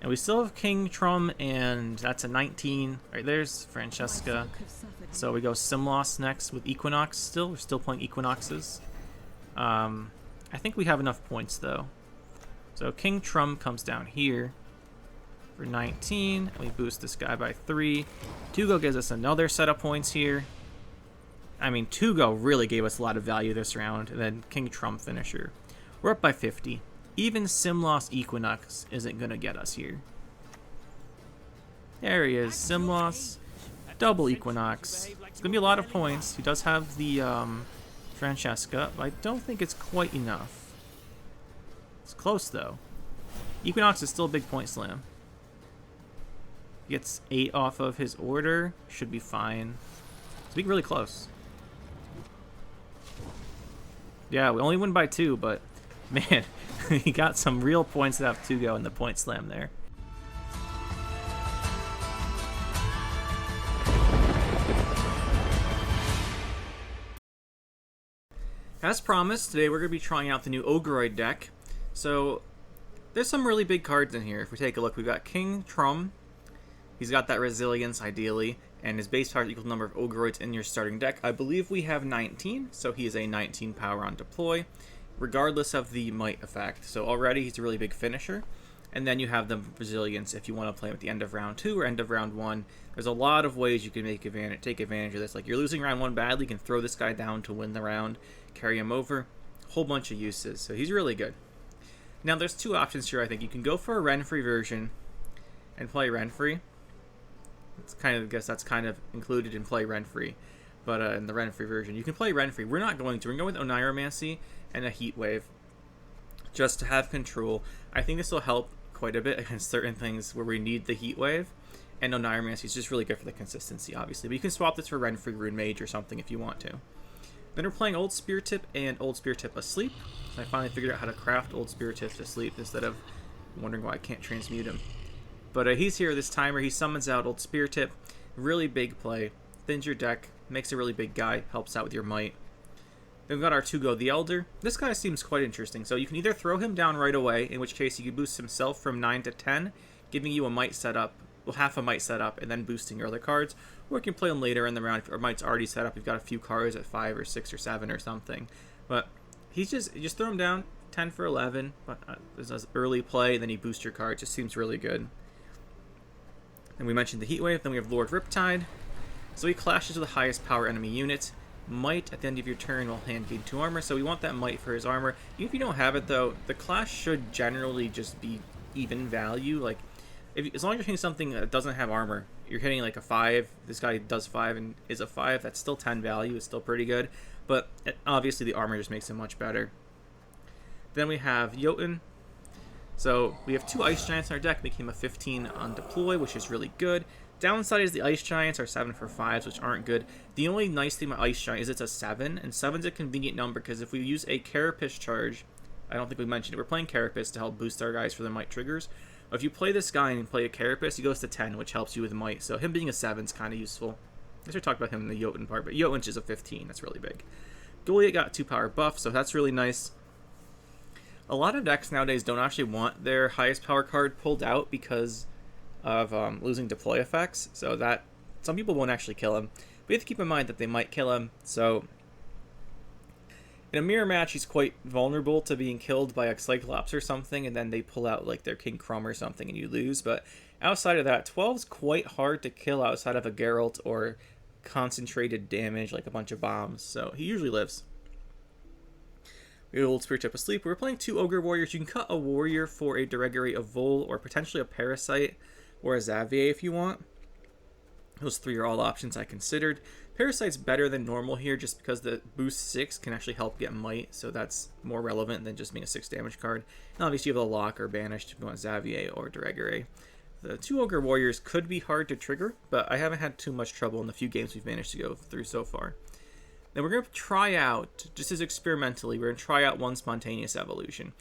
And we still have King Trum, and that's a 19. Right, there's Francesca. So we go Simlos next with Equinox still. We're still playing Equinoxes. I think we have enough points, though. So King Trum comes down here for 19. And we boost this guy by 3. Tugo gives us another set of points here. I mean, Tugo really gave us a lot of value this round. And then King Trum finisher. We're up by 50. Even Simlos Equinox isn't going to get us here. There he is, Simlos. Double Equinox. It's going to be a lot of points. He does have the Francesca, but I don't think it's quite enough. It's close, though. Equinox is still a big point slam. He gets 8 off of his order. Should be fine. It's being really close. Yeah, we only win by 2, but man, he got some real points to have Tugo in the point slam there. As promised, today we're going to be trying out the new Ogroid deck. So, there's some really big cards in here. If we take a look, we've got King Trum. He's got that resilience, ideally, and his base power is equal to the number of Ogroids in your starting deck. I believe we have 19, so he is a 19 power on deploy, regardless of the might effect. So already he's a really big finisher. And then you have the resilience if you want to play him at the end of round 2 or end of round 1. There's a lot of ways you can take advantage of this. Like, you're losing round 1 badly, you can throw this guy down to win the round, carry him over. A whole bunch of uses, so he's really good. Now, there's 2 options here, I think. You can go for a Renfree version and play Renfree. I guess that's kind of included in play Renfree. But in the Renfree version, you can play Renfree. We're not going to. We're going with Oneiromancy and a Heat Wave just to have control. I think this will help quite a bit against certain things where we need the Heat Wave. And Oneiromancy is just really good for the consistency, obviously. But you can swap this for Renfree Rune Mage or something if you want to. Then we're playing Old Spear Tip and Old Spear Tip Asleep. So I finally figured out how to craft Old Spear Tip to sleep instead of wondering why I can't transmute him. But he's here this timer. He summons out Old Spear Tip. Really big play. Thins your deck. Makes a really big guy. Helps out with your might. Then we've got our Tugo the Elder. This guy seems quite interesting. So you can either throw him down right away, in which case he can boost himself from 9 to 10, giving you a might setup, well, half a might setup, and then boosting your other cards. Or you can play him later in the round if your might's already set up. You've got a few cards at 5 or 6 or 7 or something. But you just throw him down 10 for 11. But this is early play, then you boost your card. Just seems really good. And we mentioned the Heat Wave. Then we have Lord Riptide. So he clashes with the highest power enemy unit. Might at the end of your turn will hand gain 2 armor. So we want that might for his armor. Even if you don't have it, though, the clash should generally just be even value. Like, as long as you're hitting something that doesn't have armor, you're hitting like a 5. This guy does 5 and is a 5. That's still 10 value. It's still pretty good. But obviously the armor just makes it much better. Then we have Jotun. So we have 2 Ice Giants in our deck, making him a 15 on deploy, which is really good. Downside is the Ice Giants are 7 for 5s, which aren't good. The only nice thing about Ice Giant is it's a 7, and 7's a convenient number because if we use a Carapace charge, I don't think we mentioned it, we're playing Carapace to help boost our guys for the might triggers. If you play this guy and play a Carapace, he goes to 10, which helps you with might, so him being a 7 is kind of useful. I should talk about him in the Jotun part, but Jotun is a 15, that's really big. Goliath got 2 power buff, so that's really nice. A lot of decks nowadays don't actually want their highest power card pulled out because of losing deploy effects, so that some people won't actually kill him. But you have to keep in mind that they might kill him, so in a mirror match he's quite vulnerable to being killed by a Cyclops or something, and then they pull out like their King Crumb or something and you lose. But outside of that, 12's quite hard to kill outside of a Geralt or concentrated damage like a bunch of bombs, so he usually lives. We have Old Spear Tip Asleep. We're playing 2 Ogre Warriors. You can cut a Warrior for a Deregere, a Vole, or potentially a Parasite or a Xavier if you want. Those 3 are all options I considered. Parasite's better than normal here just because the boost 6 can actually help get might, so that's more relevant than just being a 6 damage card. And obviously you have the Lock or Banished if you want Xavier or Deregere. The 2 Ogre Warriors could be hard to trigger, but I haven't had too much trouble in the few games we've managed to go through so far. Then we're going to try out, just as experimentally, we're going to try out 1 Spontaneous Evolution.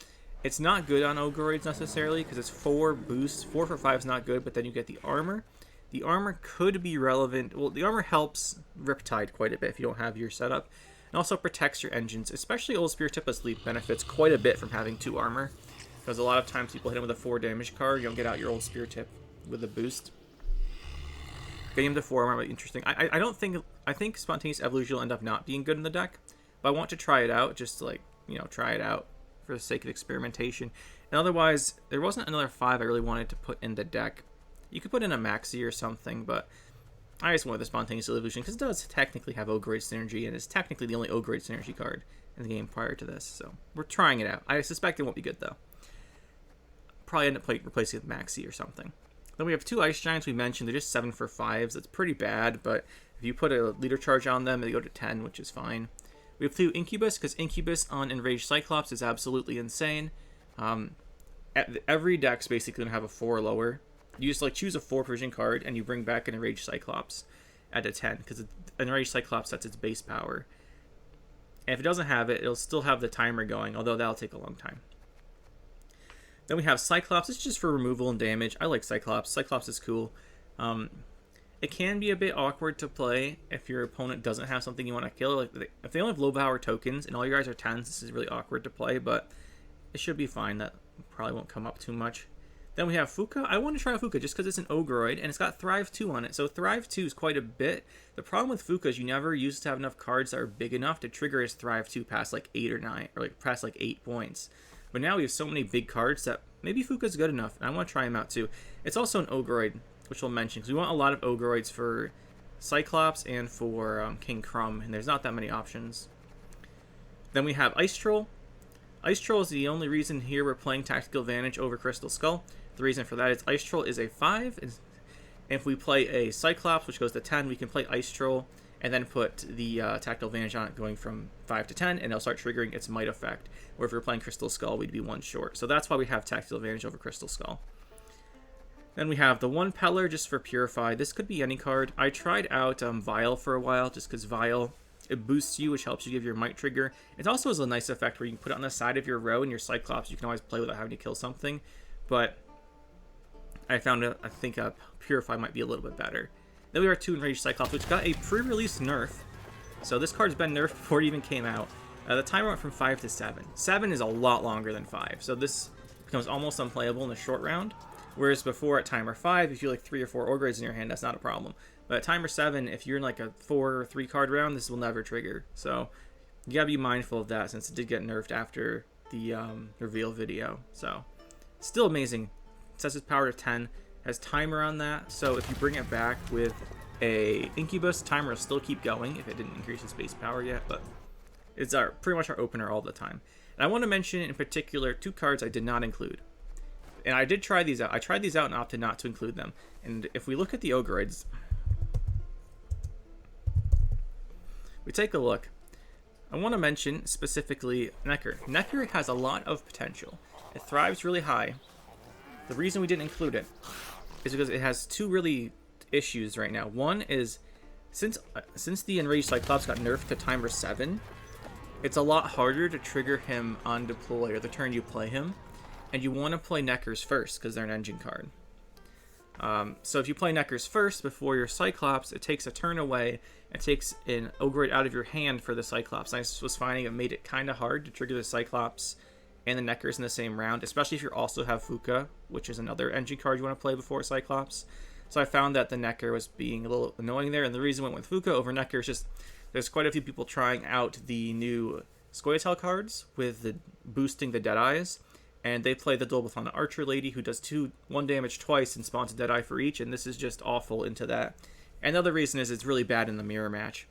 It's not good on Ogroids necessarily, because it's 4 boosts. 4 for 5 is not good, but then you get the armor. The armor could be relevant. Well, the armor helps Riptide quite a bit if you don't have your setup. And also protects your engines, especially Old Spear Tip Asleep benefits quite a bit from having 2 armor. because a lot of times people hit him with a 4 damage card. You don't get out your old Spear Tip with a boost. Getting him to 4 might be interesting. I think Spontaneous Evolution will end up not being good in the deck, but I want to try it out, just to, like, you know, try it out for the sake of experimentation. And otherwise, there wasn't another 5 I really wanted to put in the deck. You could put in a Maxi or something, but I just went with the Spontaneous Evolution because it does technically have Ogroid synergy, and it's technically the only Ogroid synergy card in the game prior to this. So we're trying it out. I suspect it won't be good though. Probably end up replacing it with Maxi or something. Then we have 2 Ice Giants we mentioned. They're just 7 for 5s. That's pretty bad, but if you put a leader charge on them, they go to 10, which is fine. We have 2 Incubus, because Incubus on Enraged Cyclops is absolutely insane. Every deck's basically going to have a 4 or lower. You just like choose a 4 provision card, and you bring back an Enraged Cyclops at a 10, because an Enraged Cyclops, that's its base power. And if it doesn't have it, it'll still have the timer going, although that'll take a long time. Then we have Cyclops. It's just for removal and damage. I like Cyclops. Cyclops is cool. It can be a bit awkward to play if your opponent doesn't have something you want to kill. Like if they only have low power tokens and all you guys are 10s, this is really awkward to play, but it should be fine. That probably won't come up too much. Then we have Fuka. I want to try Fuka just because it's an Ogroid and it's got Thrive 2 on it. So Thrive 2 is quite a bit. The problem with Fuka is you never used to have enough cards that are big enough to trigger his Thrive 2 past like 8 or 9, or like past like 8 points. But now we have so many big cards that maybe Fuka's good enough, and I want to try him out too. It's also an Ogroid, which we'll mention, because we want a lot of Ogroids for Cyclops and for King Crumb, and there's not that many options. Then we have Ice Troll. Ice Troll is the only reason here we're playing Tactical Advantage over Crystal Skull. The reason for that is Ice Troll is a 5, and if we play a Cyclops, which goes to 10, we can play Ice Troll, and then put the Tactical Advantage on it going from 5 to 10, and it'll start triggering its Might effect. Or if we were playing Crystal Skull, we'd be 1 short. So that's why we have Tactical Advantage over Crystal Skull. Then we have the 1 Peller just for Purify. This could be any card. I tried out Vial for a while, just because Vial, it boosts you, which helps you give your Might trigger. It also has a nice effect where you can put it on the side of your row, and your Cyclops you can always play without having to kill something. But I think Purify might be a little bit better. Then we have 2 Enraged Cyclops, which got a pre-release nerf. So this card's been nerfed before it even came out. The timer went from 5 to 7. 7 is a lot longer than 5, so this becomes almost unplayable in the short round. Whereas before at timer 5, if you like 3 or 4 Ogroids in your hand, that's not a problem. But at timer 7, if you're in like a 4 or 3 card round, this will never trigger. So you gotta be mindful of that, since it did get nerfed after the reveal video. So still amazing. It sets its power to 10. Has timer on that, so if you bring it back with a Incubus, timer will still keep going if it didn't increase its base power yet, but it's pretty much our opener all the time. And I want to mention in particular 2 cards I did not include. And I did try these out. I tried these out and opted not to include them. And if we look at the Ogroids, we take a look. I want to mention specifically Necker. Necker has a lot of potential. It thrives really high. The reason we didn't include it is because it has 2 really issues right now. One is, since the Enraged Cyclops got nerfed to timer 7, it's a lot harder to trigger him on deploy or the turn you play him, and you want to play Neckers first because they're an engine card. So if you play Neckers first before your Cyclops, it takes a turn away and takes an Ogroid out of your hand for the Cyclops. I was finding it made it kind of hard to trigger the Cyclops and the Neckers in the same round, especially if you also have Fuka, which is another engine card you want to play before Cyclops. So I found that the Necker was being a little annoying there, and the reason I went with Fuka over Necker is just there's quite a few people trying out the new Scoia'tael cards with the boosting the Deadeyes, and they play the Duelbathon Archer Lady, who does 1 damage twice and spawns a Deadeye for each, and this is just awful into that. And the other reason is it's really bad in the mirror match,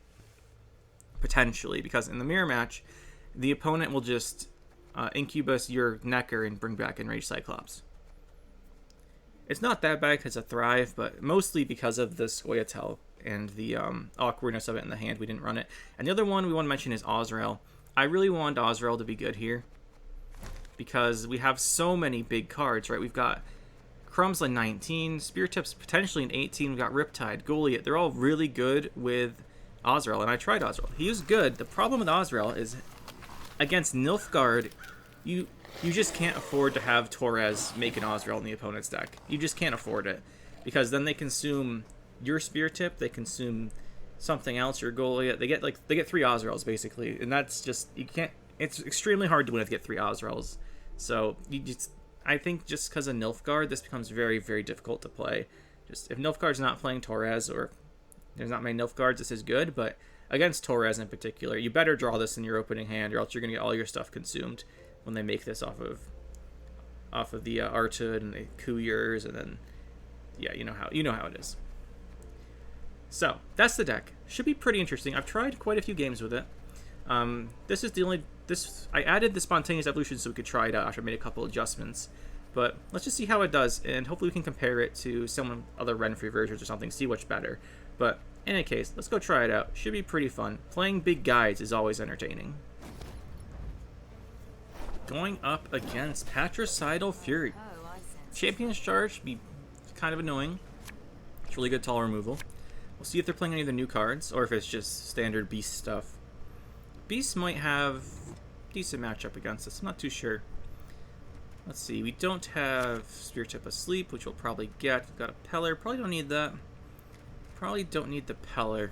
potentially, because in the mirror match, the opponent will just Incubus your Necker and bring back Enraged Cyclops. It's not that bad because it's a Thrive, but mostly because of the Scoia'tael and the awkwardness of it in the hand, we didn't run it. And the other one we want to mention is Azrael. I really want Azrael to be good here because we have so many big cards, right? We've got Crumb's in 19, Spear Tip's potentially in 18, we've got Riptide, Goliath. They're all really good with Azrael, and I tried Azrael. He was good. The problem with Azrael is against Nilfgaard, you just can't afford to have Torres make an Azrael in the opponent's deck. You just can't afford it, because then they consume your Spear Tip, they consume something else, your Goliath. They get 3 Azraels basically, and that's just, you can't. It's extremely hard to win if you get 3 Azraels. So I think just because of Nilfgaard, this becomes very, very difficult to play. Just if Nilfgaard's not playing Torres, or there's not many Nilfgaards, this is good, but against Torres in particular, you better draw this in your opening hand, or else you're going to get all your stuff consumed when they make this off of the Artud and the Kuyers, and then, yeah, you know how it is. So, that's the deck. Should be pretty interesting. I've tried quite a few games with it. This is the only... I added the Spontaneous Evolution so we could try it out after I made a couple adjustments. But let's just see how it does, and hopefully we can compare it to some other Renfrey versions or something, see what's better. But in any case, let's go try it out. Should be pretty fun. Playing big guides is always entertaining. Going up against Patricidal Fury. Champion's Charge should be kind of annoying. It's really good tall removal. We'll see if they're playing any of the new cards, or if it's just standard Beast stuff. Beast might have decent matchup against us. I'm not too sure. Let's see. We don't have Spirit Tip Asleep, which we'll probably get. We've got a Peller. Probably don't need that. Probably don't need the Peller.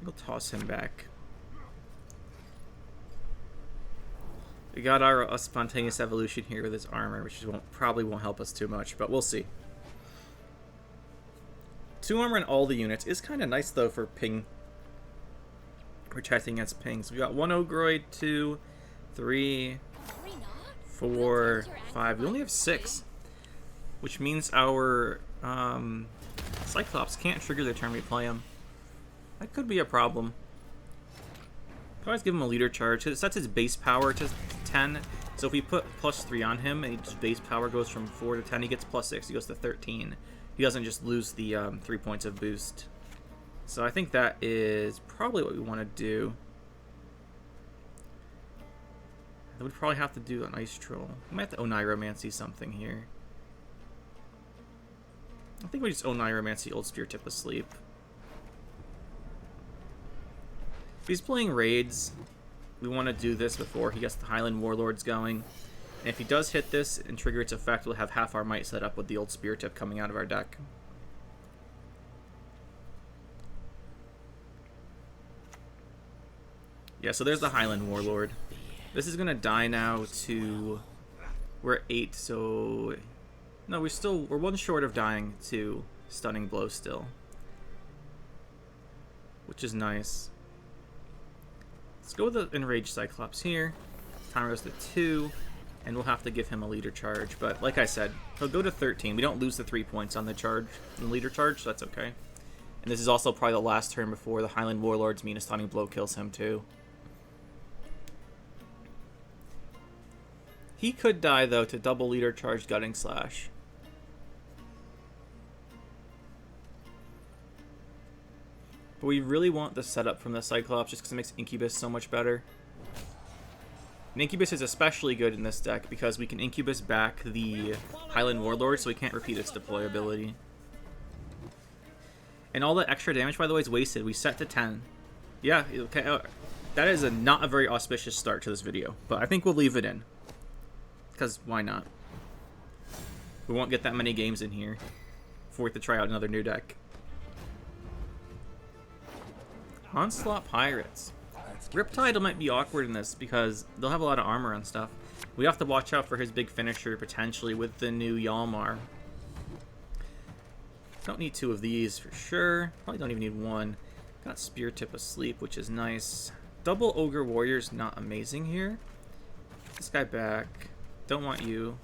We'll toss him back. We got our Spontaneous Evolution here with his armor, which probably won't help us too much, but we'll see. 2 armor in all the units is kind of nice, though, for ping. Protecting against pings. We got 1 Ogroid, 2, 3, 4, 5. We only have 6, which means our Cyclops can't trigger the turn we play him. That could be a problem. Can always give him a leader charge. It sets his base power to 10. So if we put +3 on him and his base power goes from 4 to 10, he gets +6. He goes to 13. He doesn't just lose the 3 points of boost. So I think that is probably what we want to do. We'd probably have to do an Ice Troll. We might have to Oniromancy something here. I think we just Oniromancy Old Spirit Tip Asleep. If he's playing raids, we want to do this before he gets the Highland Warlords going. And if he does hit this and trigger its effect, we'll have half our might set up with the Old Spirit Tip coming out of our deck. Yeah, so there's the Highland Warlord. This is gonna die now to... We're at 8, so... No, we're 1 short of dying to Stunning Blow still. Which is nice. Let's go with the Enraged Cyclops here. Timer goes to 2, and we'll have to give him a leader charge. But like I said, he'll go to 13. We don't lose the 3 points on the charge, the leader charge, so that's okay. And this is also probably the last turn before the Highland Warlords mean a Stunning Blow kills him too. He could die, though, to double leader charge Gutting Slash. But we really want the setup from the Cyclops just because it makes Incubus so much better. And Incubus is especially good in this deck because we can Incubus back the Highland Warlord so we can't repeat its deployability. And all the extra damage, by the way, is wasted. We set to 10. Yeah, okay. That is not a very auspicious start to this video, but I think we'll leave it in. Because why not? We won't get that many games in here before we have to try out another new deck. Onslaught Pirates. Riptide might be awkward in this because they'll have a lot of armor and stuff. We have to watch out for his big finisher potentially with the new Yalmar. Don't need 2 of these for sure. Probably don't even need 1. Got Spear Tip Asleep, which is nice. Double Ogre Warrior's not amazing here. Get this guy back. Don't want you.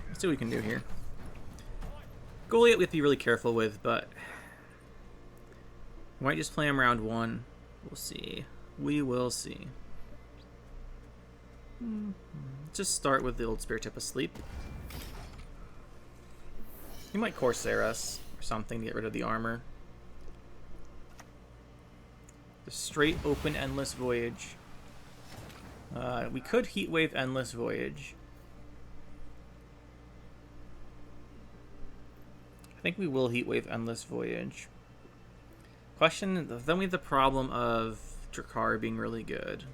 Let's see what we can do here. Goliath we have to be really careful with, but we might just play him round 1. We'll see. We will see. Just start with the Old Spirit Tip Asleep. He might Corsair us or something to get rid of the armor. The straight open Endless Voyage. We could Heatwave Endless Voyage. I think we will Heatwave Endless Voyage. Question, then we have the problem of Drakkar being really good.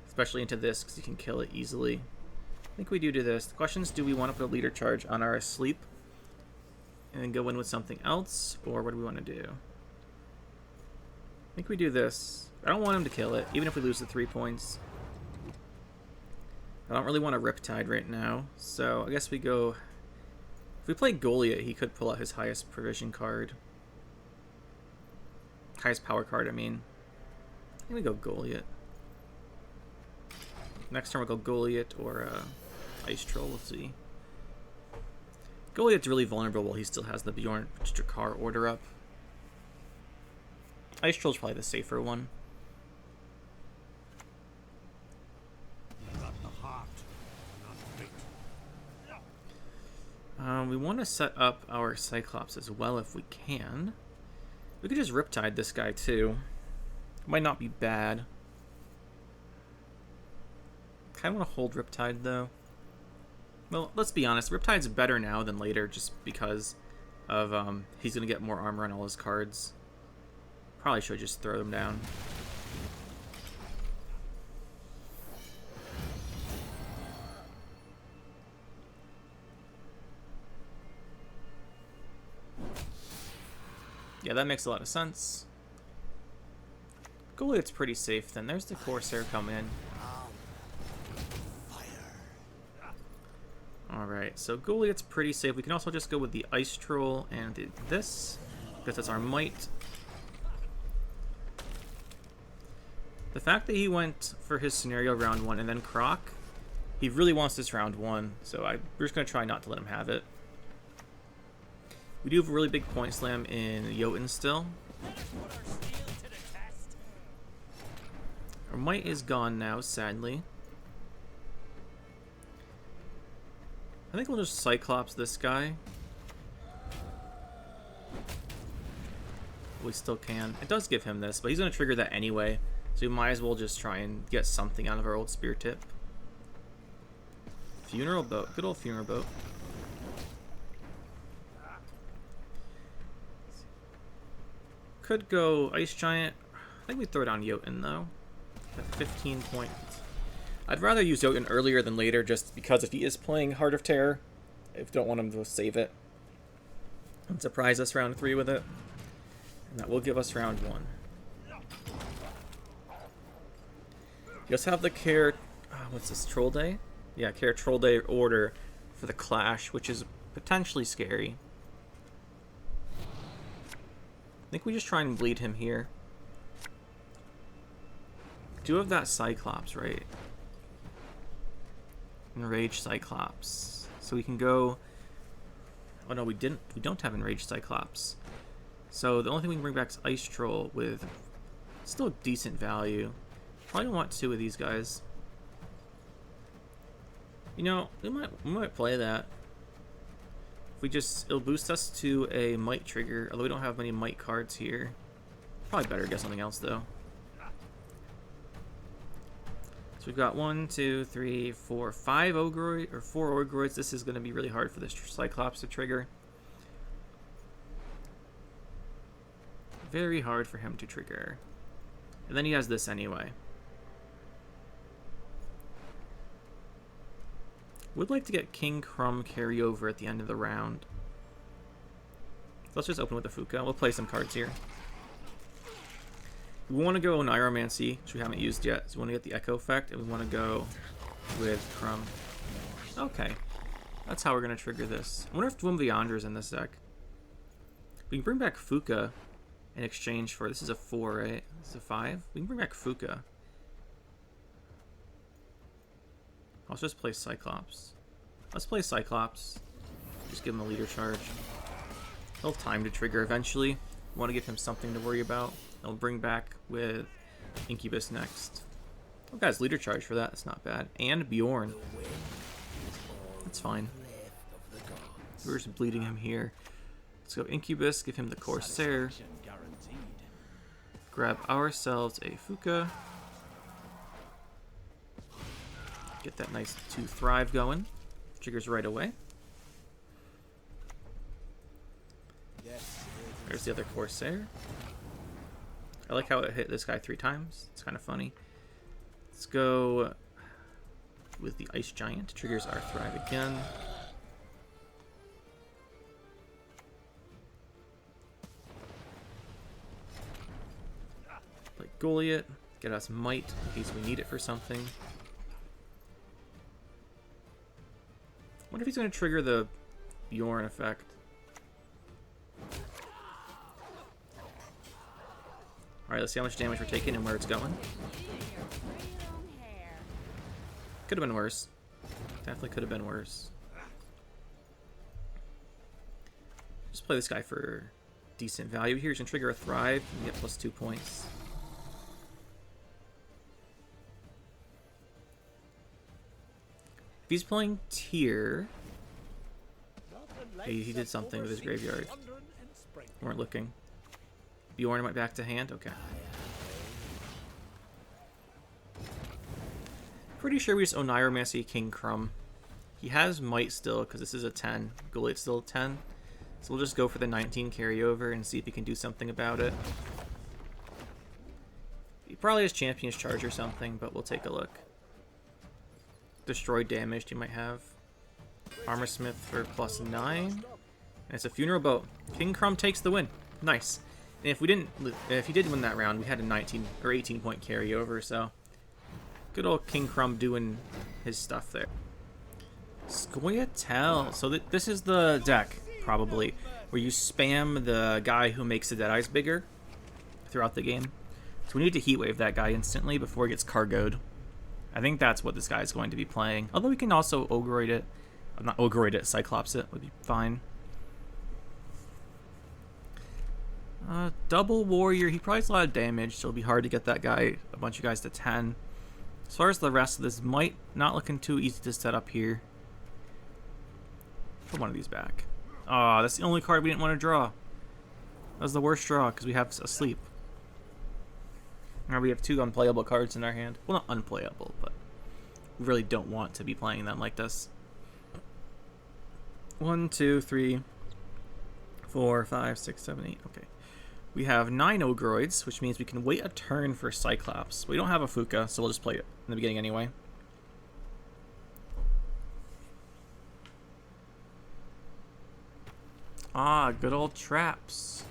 Especially into this, because you can kill it easily. I think we do this. The question is, do we want to put a leader charge on our Asleep? And then go in with something else? Or what do we want to do? I think we do this. I don't want him to kill it, even if we lose the 3 points. I don't really want a Riptide right now, so I guess we go... If we play Goliath, he could pull out his highest provision card. Highest power card, I mean. I think we go Goliath. Next turn we'll go Goliath or Ice Troll, we'll see. Goliath's really vulnerable while he still has the Bjorn Drakar order up. Ice Troll's probably the safer one. We want to set up our Cyclops as well if we can. We could just Riptide this guy too. Might not be bad. Kind of want to hold Riptide though. Well, let's be honest. Riptide's better now than later just because of he's going to get more armor on all his cards. Probably should just throw them down. Yeah, that makes a lot of sense. Goliath's pretty safe then. There's the Corsair coming in. Alright, so Goliath's pretty safe. We can also just go with the Ice Troll and this, because that's our might. The fact that he went for his scenario round 1 and then Croc, he really wants this round 1, so we're just going to try not to let him have it. We do have a really big point slam in Jotun still. Our might is gone now, sadly. I think we'll just Cyclops this guy. We still can. It does give him this, but he's going to trigger that anyway. So we might as well just try and get something out of our old Spear Tip. Funeral Boat. Good old Funeral Boat. Could go Ice Giant. I think we throw down Jotun though. At 15 points. I'd rather use Jotun earlier than later just because if he is playing Heart of Terror, I don't want him to save it and surprise us round 3 with it. And that will give us round 1. You also have the Care... what's this? Troll Day? Yeah, Care Troll Day order for the Clash, which is potentially scary. I think we just try and bleed him here. Do have that Cyclops, right? Enraged Cyclops. So we can go... Oh no, we don't have Enraged Cyclops. So the only thing we can bring back is Ice Troll with still decent value. Probably don't want 2 of these guys. You know, we might play that. If we just... It'll boost us to a Might trigger, although we don't have many Might cards here. Probably better get something else though. So we've got 1, 2, 3, 4, 5 Ogroids, or 4 Ogroids. This is going to be really hard for this Cyclops to trigger. Very hard for him to trigger. And then he has this anyway. Would like to get King Crumb carryover at the end of the round. So let's just open with the Fuka. We'll play some cards here. We want to go Neuromancy, which we haven't used yet. So we want to get the Echo effect, and we want to go with Crumb. Okay. That's how we're going to trigger this. I wonder if Dwim Viandra's in this deck. We can bring back Fuka in exchange for... This is a 4, right? This is a 5? We can bring back Fuka. Let's just play Cyclops. Let's play Cyclops. Just give him a leader charge. He'll have time to trigger eventually. We want to give him something to worry about. I'll bring back with Incubus next. Oh, guys, leader charge for that. That's not bad. And Bjorn. That's fine. We're just bleeding him here. Let's go Incubus, give him the Corsair. Grab ourselves a Fuka. Get that nice 2 Thrive going. Triggers right away. There's the other Corsair. I like how it hit this guy 3 times. It's kind of funny. Let's go with the Ice Giant. Triggers our Thrive again. Play Goliath. Get us Might in case we need it for something. wonder if he's going to trigger the Bjorn effect. Alright, let's see how much damage we're taking and where it's going. Could have been worse. Definitely could have been worse. Just play this guy for decent value here. He's going to trigger a Thrive and get plus 2 points. If he's playing Tier... He did something with his graveyard. Weren't looking. Bjorn went back to hand? Okay. Pretty sure we just Oneiromancy King Crumb. He has Might still, because this is a 10. Goliath's still a 10. So we'll just go for the 19 carryover and see if he can do something about it. He probably has Champion's Charge or something, but we'll take a look. Destroy damaged he might have. Armorsmith for plus 9. And it's a Funeral Boat. King Crumb takes the win. Nice. And if he did win that round, we had a 19 or 18 point carryover, so good old King Crumb doing his stuff there. Scoia'tael. So this is the deck, probably, where you spam the guy who makes the Deadeyes bigger throughout the game. So we need to Heatwave that guy instantly before he gets cargoed. I think that's what this guy is going to be playing. Although we can also Ogroid it. Not Ogroid it, Cyclops it would be fine. Double Warrior, he probably has a lot of damage, so it'll be hard to get that guy, a bunch of guys to 10. As far as the rest of this, might not looking too easy to set up here. Put one of these back. Oh, that's the only card we didn't want to draw. That was the worst draw, because we have a sleep. Now we have 2 unplayable cards in our hand. Well, not unplayable, but we really don't want to be playing them like this. 1, 2, 3, 4, 5, 6, 7, 8. Okay. We have 9 Ogroids, which means we can wait a turn for Cyclops. We don't have a Fuka, so we'll just play it in the beginning anyway. Ah, good old traps.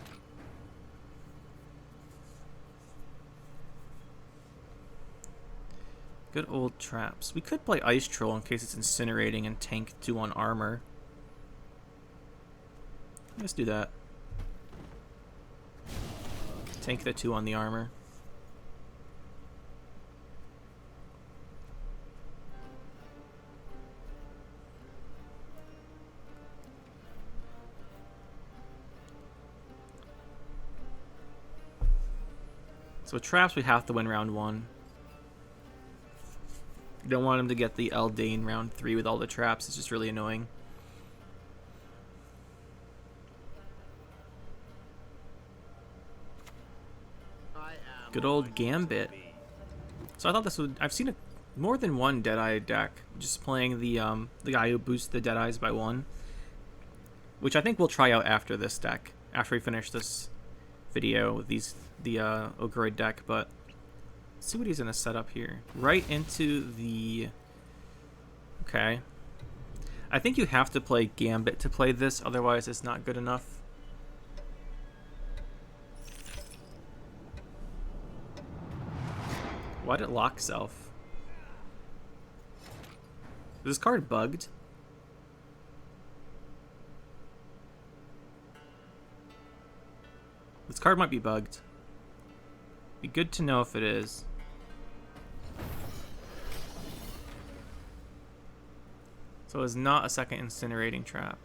Good old traps. We could play Ice Troll in case it's incinerating and tank 2 on armor. Let's do that. Tank the 2 on the armor. So with traps, we have to win round 1. You don't want him to get the Eldain round 3 with all the traps. It's just really annoying. Good old Gambit. So I thought this would... I've seen more than one Deadeye deck just playing the guy who boosts the Deadeyes by 1, which I think we'll try out after this deck, after we finish this video with the Ogroid deck. But let's see what he's gonna set up here. Right into the... Okay. I think you have to play Gambit to play this, otherwise it's not good enough. Why did it lock self? Is this card bugged? This card might be bugged. Be good to know if it is. So it's not a second incinerating trap.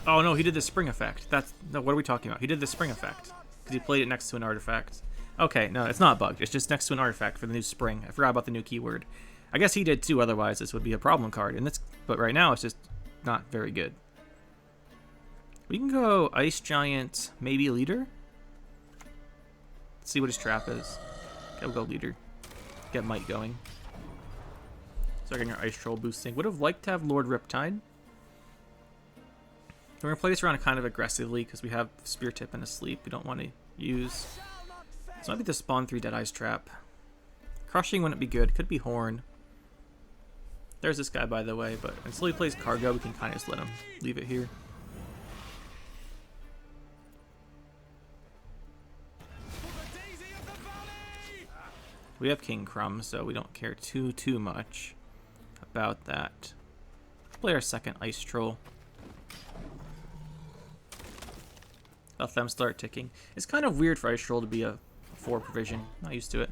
Oh no, he did the spring effect. No, what are we talking about? He did the spring effect because he played it next to an artifact. Okay, no, it's not bugged. It's just next to an artifact for the new spring. I forgot about the new keyword. I guess he did too. Otherwise, this would be a problem card. But right now, it's just not very good. We can go Ice Giant, maybe Leader. Let's see what his trap is. Okay, we'll go Leader. Get Might going. So getting our Ice Troll boosting. Would have liked to have Lord Riptide. We're going to play this around kind of aggressively because we have Spear Tip and a Sleep we don't want to use. So might be the Spawn 3 Deadeye's trap. Crushing wouldn't be good. Could be Horn. There's this guy, by the way, but until he plays Cargo, we can kind of just let him leave it here. We have King Crumb, so we don't care too much about that. Play our second Ice Troll. Let them start ticking. It's kind of weird for Ice Troll to be a 4 provision. Not used to it.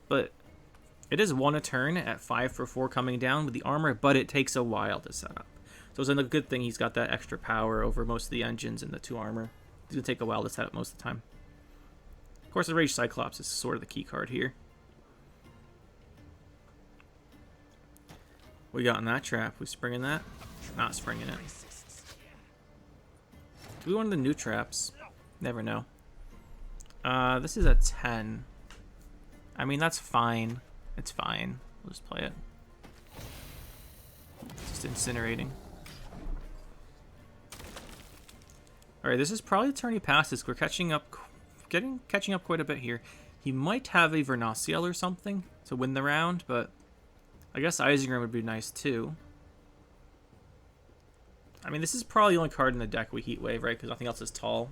But it is 1 a turn at 5 for 4 coming down with the armor, but it takes a while to set up. So it's a good thing he's got that extra power over most of the engines and the 2 armor. It's going to take a while to set up most of the time. Of course, the Rage Cyclops is sort of the key card here. What we got in that trap? We springing that? Not springing it. Do we want the new traps? Never know. This is a 10. I mean, that's fine. It's fine. We'll just play it. Just incinerating. Alright, this is probably the turn he passes. We're catching up quite a bit here. He might have a Vernaciel or something to win the round, but I guess Isengrim would be nice too. I mean, this is probably the only card in the deck we Heat Wave, right? Because nothing else is tall.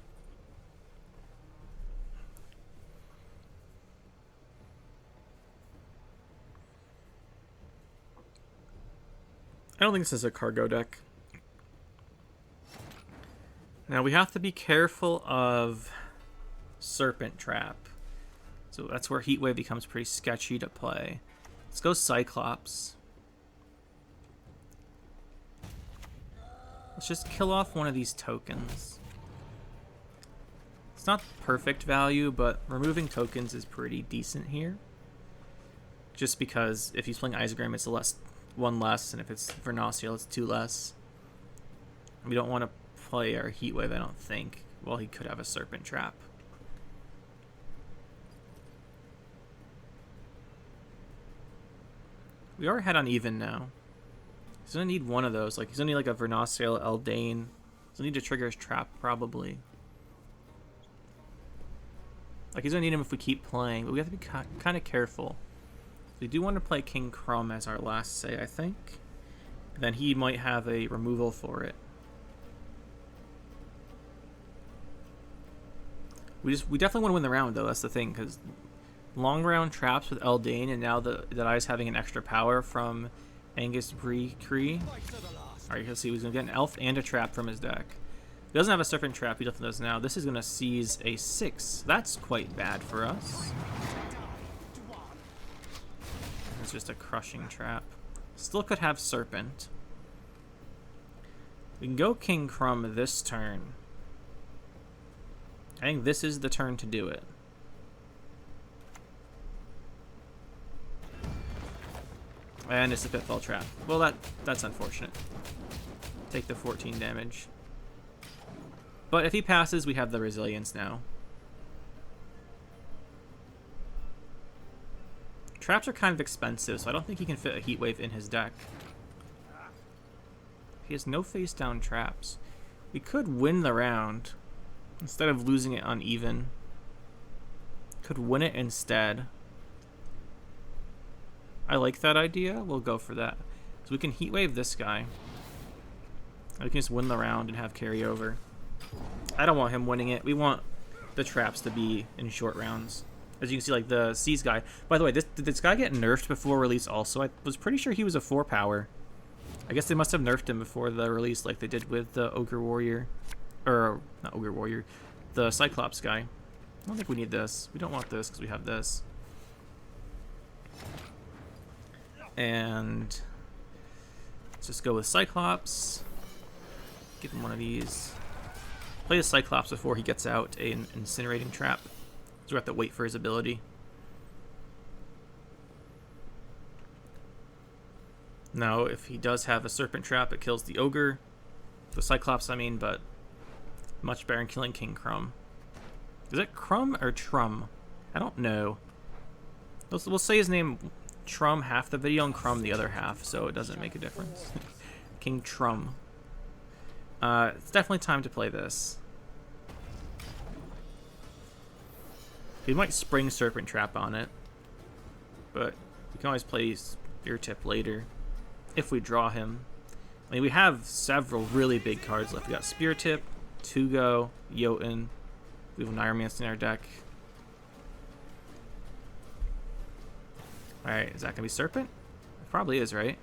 I don't think this is a cargo deck. Now we have to be careful of Serpent Trap. So that's where Heat Wave becomes pretty sketchy to play. Let's go Cyclops. Let's just kill off one of these tokens. It's not perfect value, but removing tokens is pretty decent here. Just because if he's playing Isengrim, it's a 1 less, and if it's Vernaciel, it's 2 less. We don't want to play our Heat Wave, I don't think. Well, he could have a Serpent Trap. We are head on even now. He's gonna need one of those. Like, he's gonna need like a Vernaciel, Eldain. He's gonna need to trigger his trap, probably. Like, he's gonna need him if we keep playing, but we have to be kind of careful. We do want to play King Crumb as our last say, I think. And then he might have a removal for it. We definitely want to win the round, though. That's the thing, because long round traps with Eldain, and now that I's having an extra power from Angus Bree. Alright, you'll see he's going to get an elf and a trap from his deck. He doesn't have a Serpent Trap, he definitely does now. This is going to seize a 6. That's quite bad for us. It's just a crushing trap. Still could have Serpent. We can go King Crumb this turn. I think this is the turn to do it. And it's a Pitfall Trap. Well, that's unfortunate. Take the 14 damage. But if he passes, we have the Resilience now. Traps are kind of expensive, so I don't think he can fit a Heat Wave in his deck. He has no face-down traps. We could win the round instead of losing it uneven. Could win it instead. I like that idea. We'll go for that. So we can Heat Wave this guy. We can just win the round and have carryover. I don't want him winning it. We want the traps to be in short rounds. As you can see, like the Seas guy. By the way, did this guy get nerfed before release also? I was pretty sure he was a 4 power. I guess they must have nerfed him before the release like they did with the Ogre Warrior. Or, not Ogre Warrior. The Cyclops guy. I don't think we need this. We don't want this because we have this. And let's just go with Cyclops. Give him one of these. Play the Cyclops before he gets out an Incinerating Trap. So we have to wait for his ability. Now, if he does have a Serpent Trap, it kills the Ogre. The Cyclops, I mean, but much better than killing King Crumb. Is it Crumb or Trum? I don't know. We'll say his name Trum half the video and Crumb the other half, so it doesn't make a difference. King Trum. It's definitely time to play this. He might spring Serpent Trap on it, but we can always play Spear Tip later if we draw him. I mean, we have several really big cards left. We got Spear Tip, Tugo, Jotun. We have an Ironmance in our deck. Alright, is that gonna be Serpent? It probably is, right?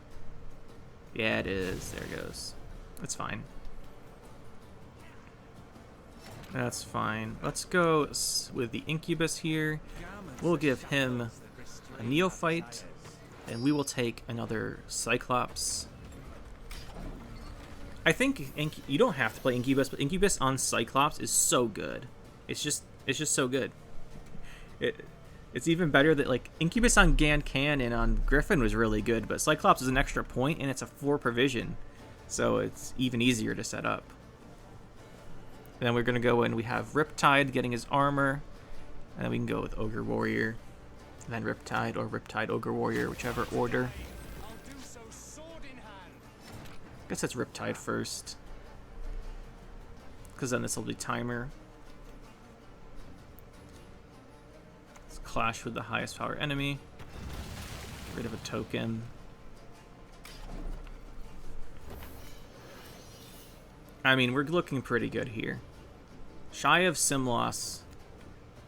Yeah, it is. There it goes. That's fine. That's fine. Let's go with the Incubus here. We'll give him a Neophyte, and we will take another Cyclops. I think you don't have to play Incubus, but Incubus on Cyclops is so good. It's just so good. It's even better that like Incubus on Gan and on Griffin was really good, but Cyclops is an extra point and it's a 4 provision, so it's even easier to set up. And then we're gonna go in. We have Riptide getting his armor, and then we can go with Ogre Warrior, and then Riptide or Riptide Ogre Warrior, whichever order. I guess that's Riptide first, because then this will be timer. Let's clash with the highest power enemy. Get rid of a token. I mean, we're looking pretty good here. Shy of Simloss,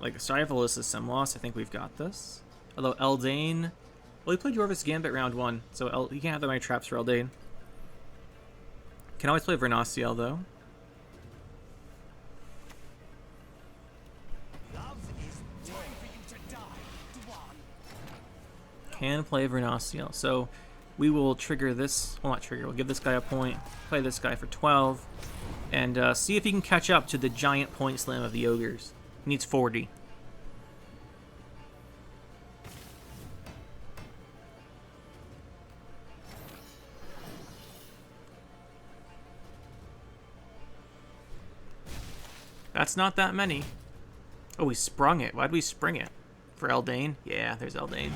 like shy of Alyssa's Simloss, I think we've got this. Although Eldain, well, he played Yorvis Gambit round 1, so he can't have that many traps for Eldain. Can always play Vernaciel though. Can play Vernaciel, so we will trigger this. Well, not trigger. We'll give this guy a point. Play this guy for 12, and see if he can catch up to the giant point slam of the ogres. He needs 40. That's not that many. Oh, we sprung it. Why'd we spring it? For Eldain? Yeah, there's Eldain.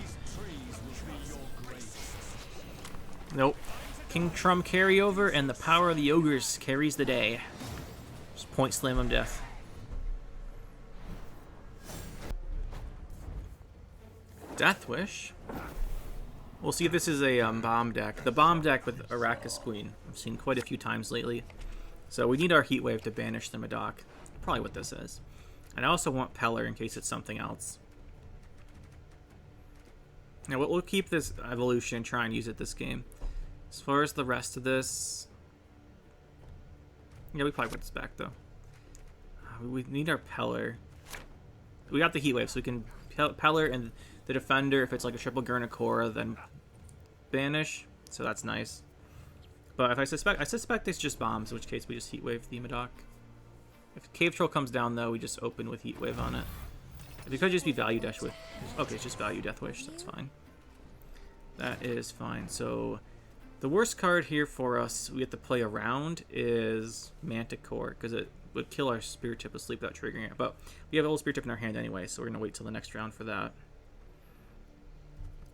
Nope. King Trum carryover, and the power of the ogres carries the day. Just point slam him death. Deathwish. We'll see if this is a bomb deck. The bomb deck with Arrakis Queen, I've seen quite a few times lately. So we need our Heatwave to banish the Madoc. Probably what this is. And I also want Peller in case it's something else. Now we'll keep this evolution and try and use it this game. As far as the rest of this, yeah, we probably put this back though. We need our Peller. We got the Heatwave, so we can Peller and the Defender. If it's like a triple Gurnikora, then banish. So that's nice. But if I suspect it's just bombs, in which case we just Heatwave the Madoc. If Cave Troll comes down though, we just open with Heatwave on it. If it could just be value Dash with. Okay, it's just value Deathwish. That's fine. That is fine. So the worst card here for us we have to play around is Manticore, because it would kill our Spirit Tip of Sleep without triggering it. But we have a little Spirit Tip in our hand anyway, so we're gonna wait till the next round for that.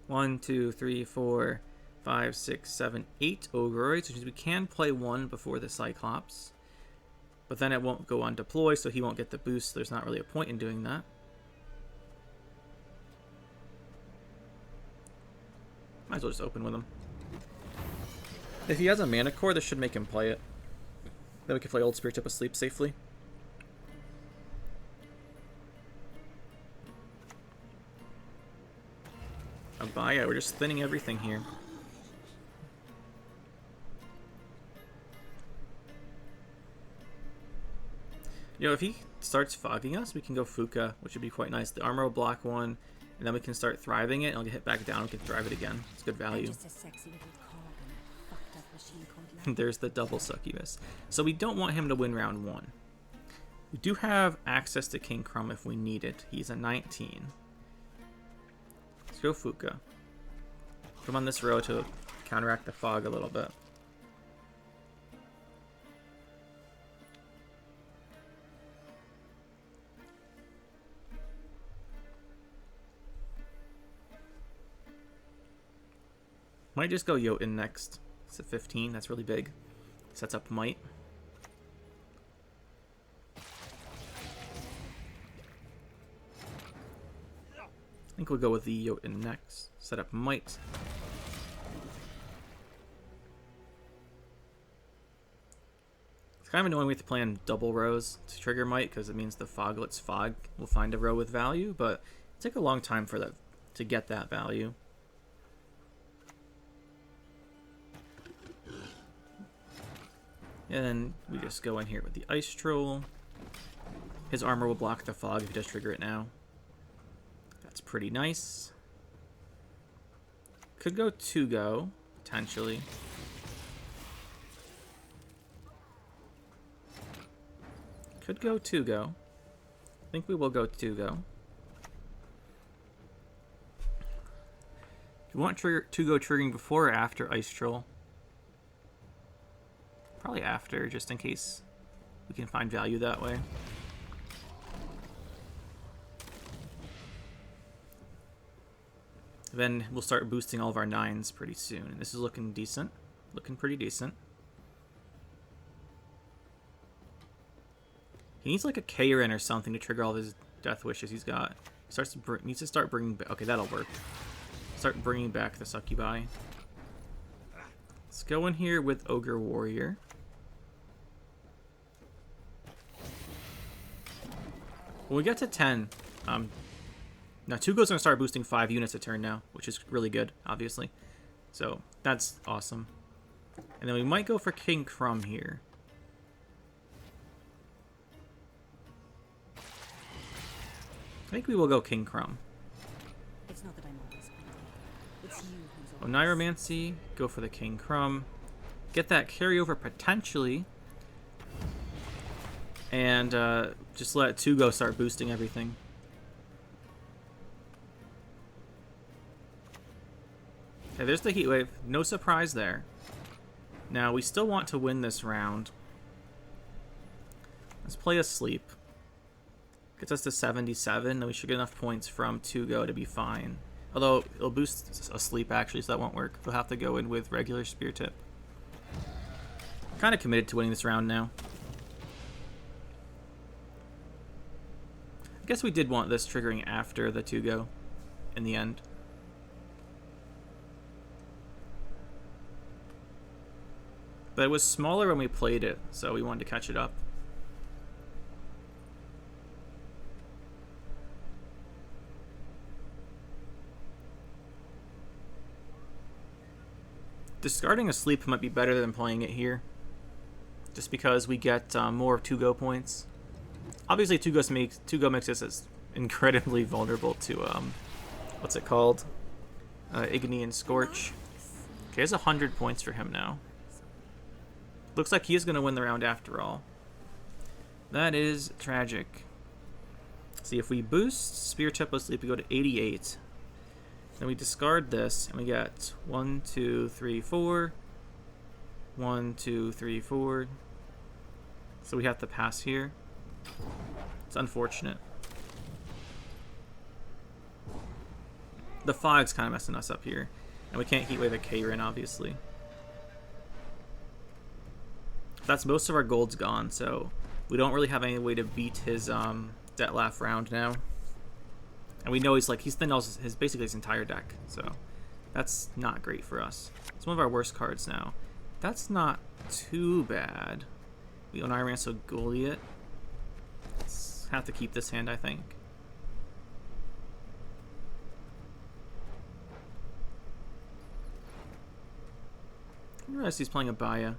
1, 2, 3, 4, 5, 6, 7, 8 Ogroids, which means we can play one before the Cyclops. But then it won't go on deploy, so he won't get the boost. So there's not really a point in doing that. Might as well just open with him. If he has a Mana Core, this should make him play it. Then we can play Old Spirit Tip of Sleep safely. Abaya, we're just thinning everything here. You know, if he starts fogging us, we can go Fuka, which would be quite nice. The armor will block one, and then we can start thriving it, and it'll get hit back down, we can thrive it again. It's good value. There's the double succubus. So we don't want him to win round 1. We do have access to King Crumb if we need it. He's a 19. Let's go Fuka. Put him on this row to counteract the fog a little bit. Might just go Jotun next. It's a 15. That's really big. Sets up Might. I think we'll go with the Jotun next. Set up Might. It's kind of annoying we have to play on double rows to trigger Might, because it means the Foglet's Fog will find a row with value, but it'll take a long time for that to get that value. And then we just go in here with the Ice Troll. His armor will block the fog if he does trigger it now. That's pretty nice. Could go 2-go, potentially. Could go 2-go. I think we will go 2-go. Do you want 2-go triggering before or after Ice Troll? Probably after, just in case we can find value that way. Then we'll start boosting all of our 9s pretty soon. And this is looking decent. Looking pretty decent. He needs like a Karen or something to trigger all of his death wishes he's got. He needs to start bringing back... Okay, that'll work. Start bringing back the Succubi. Let's go in here with Ogre Warrior. When we get to 10, now 2-go's going to start boosting 5 units a turn now, which is really good, obviously. So that's awesome. And then we might go for King Crumb here. I think we will go King Crumb. It's not that I'm always it's you who's Oh, Neuromancy, go for the King Crumb. Get that carryover potentially. And just let 2-go start boosting everything. Okay, there's the Heat Wave. No surprise there. Now, we still want to win this round. Let's play Asleep. Gets us to 77, and we should get enough points from 2-go to be fine. Although, it'll boost Asleep, actually, so that won't work. We'll have to go in with regular Spear Tip. Kind of committed to winning this round now. I guess we did want this triggering after the 2-go in the end. But it was smaller when we played it, so we wanted to catch it up. Discarding Asleep might be better than playing it here, just because we get more 2-go points. Obviously, 2-go makes us incredibly vulnerable to what's it called? Igni and Scorch. Okay, it's 100 points for him now. Looks like he is going to win the round after all. That is tragic. See, if we boost Spear Tip Asleep, we go to 88. Then we discard this, and we get 1, 2, 3, 4. 1, 2, 3, 4. So we have to pass here. It's unfortunate. The fog's kind of messing us up here. And we can't Heatwave a Karen, obviously. That's most of our gold's gone, so we don't really have any way to beat his Detlaf round now. And we know he's thinned out basically his entire deck, so that's not great for us. It's one of our worst cards now. That's not too bad. We own Iron Man, so Goliath. Let's have to keep this hand, I think. I realize he's playing Abaya.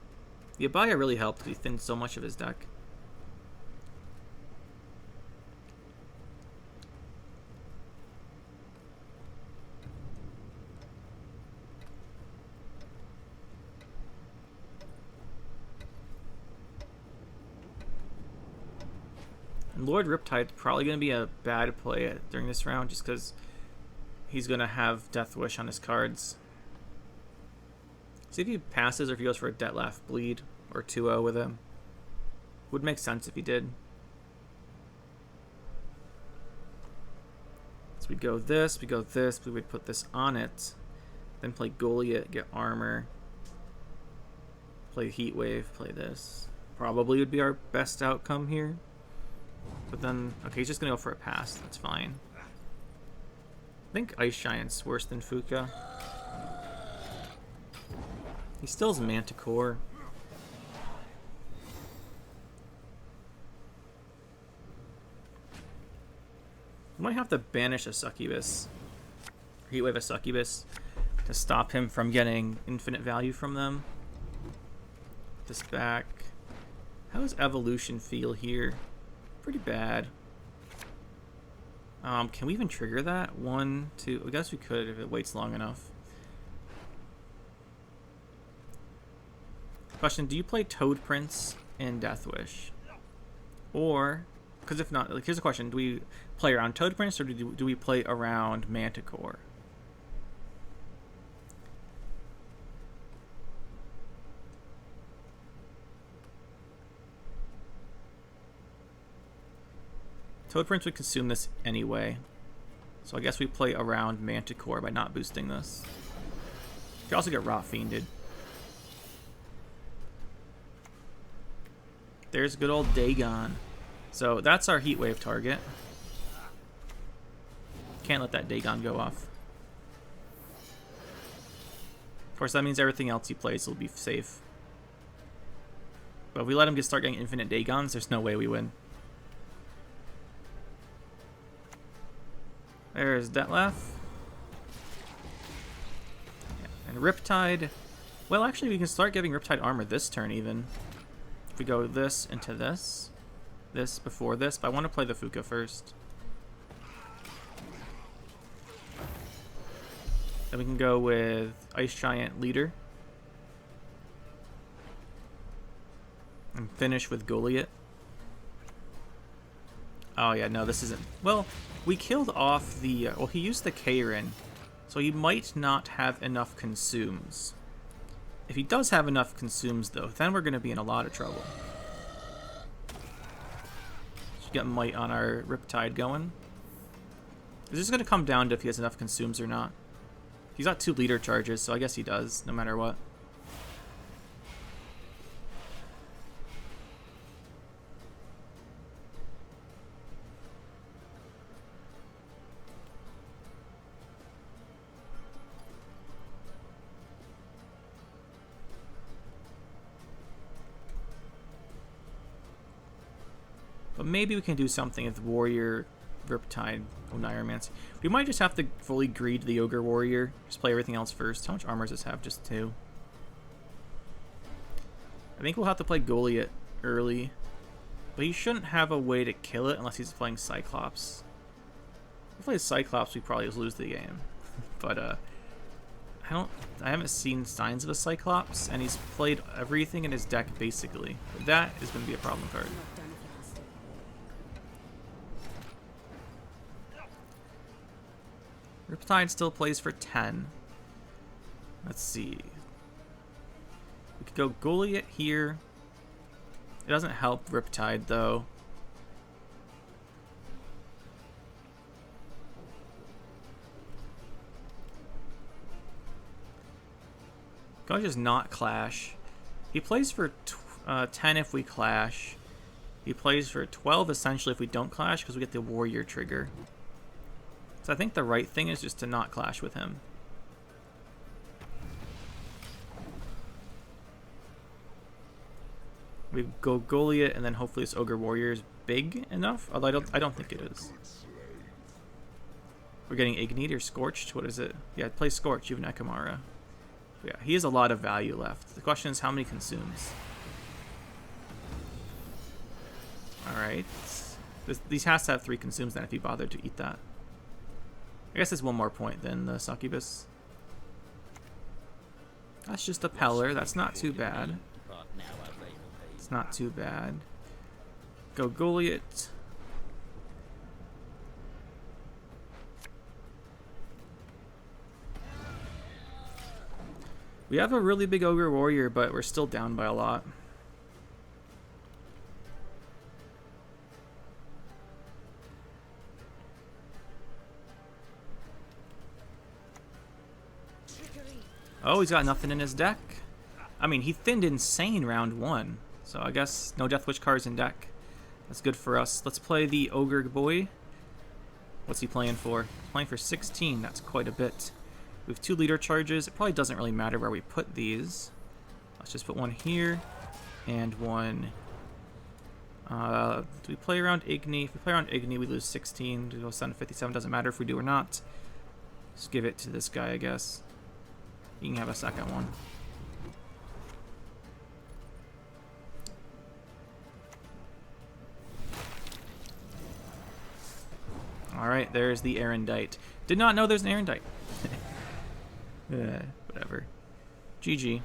The Abaya really helped because he thinned so much of his deck. And Lord Riptide's probably going to be a bad play during this round just because he's going to have Deathwish on his cards. See if he passes or if he goes for a Detlaf Bleed or 2-0 with him. Would make sense if he did. So we'd go this, we would put this on it. Then play Goliath, get armor. Play Heat Wave, play this. Probably would be our best outcome here. But then, okay, he's just going to go for a pass. That's fine. I think Ice Giant's worse than Fuka. He still has Manticore. We might have to banish a Succubus. Heatwave a Succubus to stop him from getting infinite value from them. Put this back. How does evolution feel here? Pretty bad. Can we even trigger that? 1, 2. I guess we could if it waits long enough. Question: do you play Toad Prince in Deathwish? Or, because if not, like, here's a question: do we play around Toad Prince, or do we play around Manticore? Toad Prince would consume this anyway, so I guess we play around Manticore by not boosting this. You can also get Rot Fiended. There's good old Dagon. So that's our Heatwave target. Can't let that Dagon go off. Of course, that means everything else he plays will be safe. But if we let him start getting infinite Dagons, there's no way we win. There's Detlef. Yeah. And Riptide. Well, actually, we can start giving Riptide armor this turn, even. If we go this into this. This before this. But I want to play the Fuka first. Then we can go with Ice Giant Leader. And finish with Goliath. Oh, yeah, no, this isn't... Well, we killed off the... well, he used the Kairin, so he might not have enough consumes. If he does have enough consumes, though, then we're going to be in a lot of trouble. Should get Might on our Riptide going. This is going to come down to if he has enough consumes or not. He's got 2 leader charges, so I guess he does, no matter what. But maybe we can do something with Warrior, Riptide, Oneiromancy. We might just have to fully greed the Ogre Warrior. Just play everything else first. How much armor does this have? Just 2. I think we'll have to play Goliath early. But he shouldn't have a way to kill it unless he's playing Cyclops. If he plays Cyclops, we probably just lose the game. But I haven't seen signs of a Cyclops, and he's played everything in his deck basically. But that is going to be a problem card. Riptide still plays for 10. Let's see. We could go Goliath here. It doesn't help Riptide, though. Go just not clash. He plays for 10 if we clash. He plays for 12 essentially if we don't clash because we get the Warrior trigger. So I think the right thing is just to not clash with him. We go Goliath and then hopefully this Ogre Warrior is big enough. Although I don't think it is. We're getting Ignited or Scorched. What is it? Yeah, play Scorch. You have an Ekamara. Yeah, he has a lot of value left. The question is how many consumes. Alright. These has to have 3 consumes then if he bothered to eat that. I guess it's 1 more point than the Succubus. That's just a Peller. That's not too bad. It's not too bad. Go Goliath. We have a really big Ogre Warrior, but we're still down by a lot. Oh, he's got nothing in his deck. I mean, he thinned insane round 1. So I guess no Deathwish cards in deck. That's good for us. Let's play the Ogre Boy. What's he playing for? Playing for 16. That's quite a bit. We have 2 leader charges. It probably doesn't really matter where we put these. Let's just put 1 here and 1. Do we play around Igni? If we play around Igni, we lose 16. We go 757. Doesn't matter if we do or not. Just give it to this guy, I guess. You can have a second one. Alright, there's the Erendite. Did not know there's an Erendite. Whatever. GG.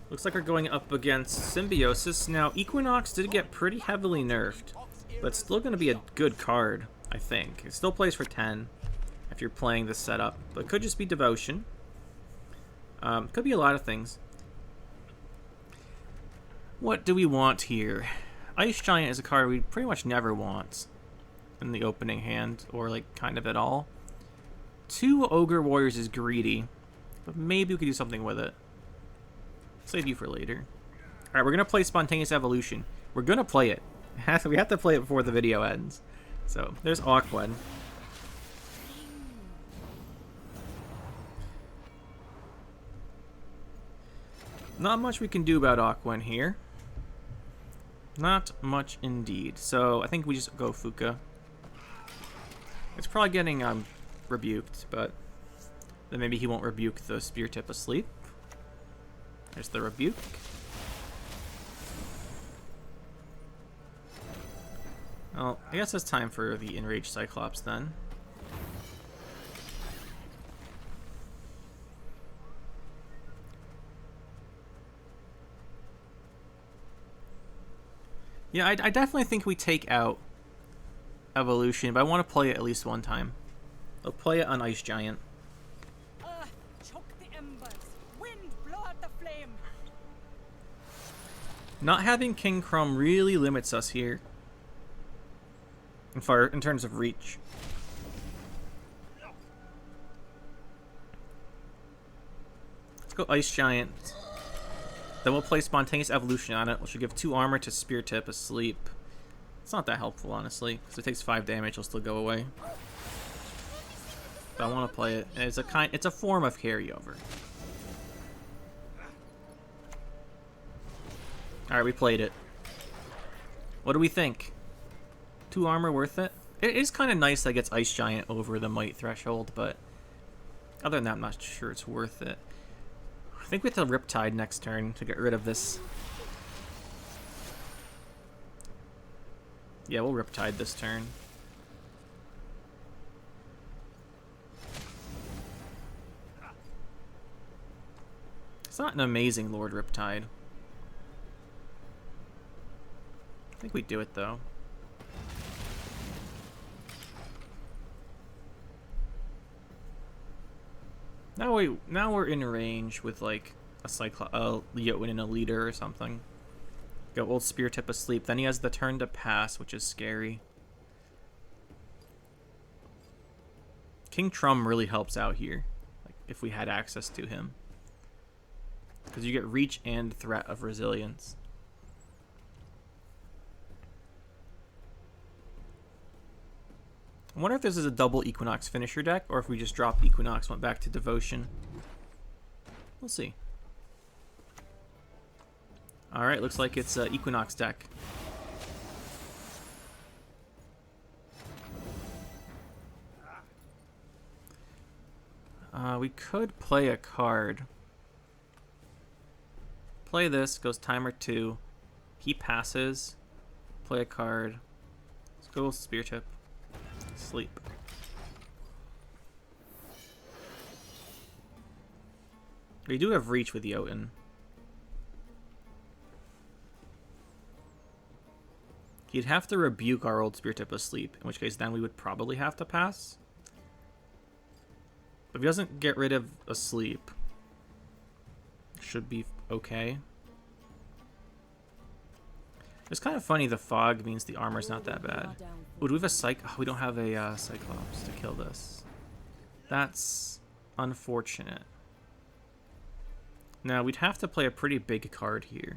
Looks like we're going up against Symbiosis. Now, Equinox did get pretty heavily nerfed, but it's still going to be a good card, I think. It still plays for 10 if you're playing this setup, but it could just be Devotion. Could be a lot of things. What do we want here? Ice Giant is a card we pretty much never want in the opening hand, or like kind of at all. 2 Ogre Warriors is greedy, but maybe we could do something with it. Save you for later. Alright, we're going to play Spontaneous Evolution. We're going to play it. We have to play it before the video ends. So, there's Ogroids. Not much we can do about Ogroids here. Not much indeed. So, I think we just go Fuka. It's probably getting rebuked, but then maybe he won't rebuke the Spear Tip Asleep. There's the rebuke. Well, I guess it's time for the Enraged Cyclops then. Yeah, I definitely think we take out Evolution, but I want to play it at least one time. I'll play it on Ice Giant. Choke the embers. Wind, blow out the flame. Not having King Crumb really limits us here. In terms of reach. Let's go Ice Giant. Then we'll play Spontaneous Evolution on it, which will give 2 armor to Spear Tip Asleep. It's not that helpful, honestly, because it takes 5 damage, it'll still go away. But I want to play it. And it's a form of carryover. Alright, we played it. What do we think? 2 armor worth it? It is kind of nice that it gets Ice Giant over the Might threshold, but other than that, I'm not sure it's worth it. I think we have to Riptide next turn to get rid of this. Yeah, we'll Riptide this turn. It's not an amazing Lord Riptide. I think we do it though. Now we're in range with like a Jotun and a leader or something. Go old Spear Tip Asleep. Then he has the turn to pass, which is scary. King Trum really helps out here, like if we had access to him, because you get reach and threat of resilience. I wonder if this is a double Equinox finisher deck, or if we just dropped Equinox, went back to Devotion. We'll see. Alright, looks like it's an Equinox deck. We could play a card. Play this, goes timer 2. He passes. Play a card. Let's go Spear Tip. Sleep. We do have reach with Jotun. He'd have to rebuke our old Spear Tip Asleep, in which case then we would probably have to pass. But if he doesn't get rid of Asleep, should be okay. It's kind of funny, the fog means the armor's not that bad. Ooh, do we have a oh, we don't have a Cyclops to kill this. That's unfortunate. Now, we'd have to play a pretty big card here.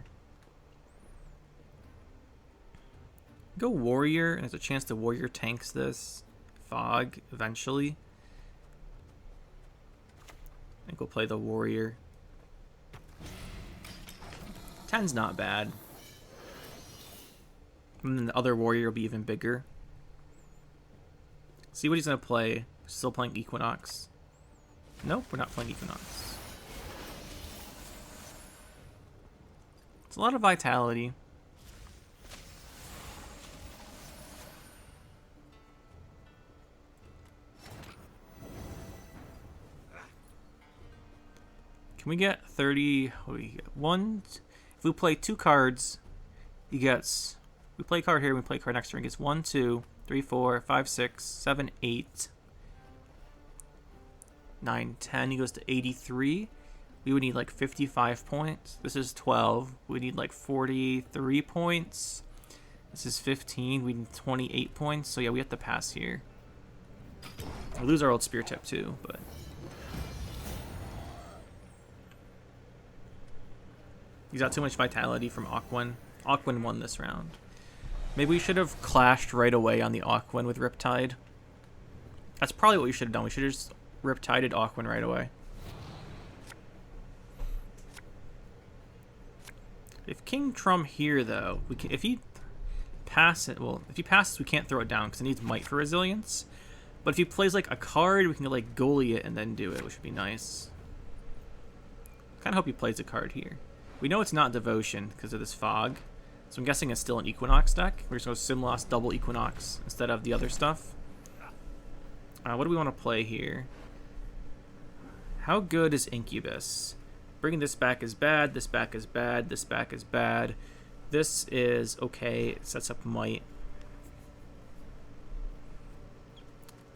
Go Warrior, and there's a chance the Warrior tanks this fog eventually. I think we'll play the Warrior. 10's not bad. And then the other Warrior will be even bigger. See what he's going to play. Still playing Equinox. Nope, we're not playing Equinox. It's a lot of vitality. Can we get 30? What do we get? If we play 2 cards, he gets. We play a card here. We play a card next turn. He gets 1, 2, 3, 4, 5, 6, 7, 8, 9, 10. He goes to 83. We would need like 55 points. This is 12. We need like 43 points. This is 15. We need 28 points. So yeah, we have to pass here. We lose our old spear tip too, but. He's got too much vitality from Aquan. Aquan won this round. Maybe we should have clashed right away on the Aquan with Riptide. That's probably what we should have done. We should have just Riptided Aquan right away. If King Trum here, though, we can, if he passes, we can't throw it down because it needs Might for resilience. But if he plays like a card, we can like goalie it and then do it, which would be nice. Kind of hope he plays a card here. We know it's not Devotion because of this fog, so I'm guessing it's still an Equinox deck. We're just going to Simloss double Equinox instead of the other stuff. What do we want to play here? How good is Incubus? Bringing this back is bad, this back is bad, this back is bad. This is okay, it sets up Might.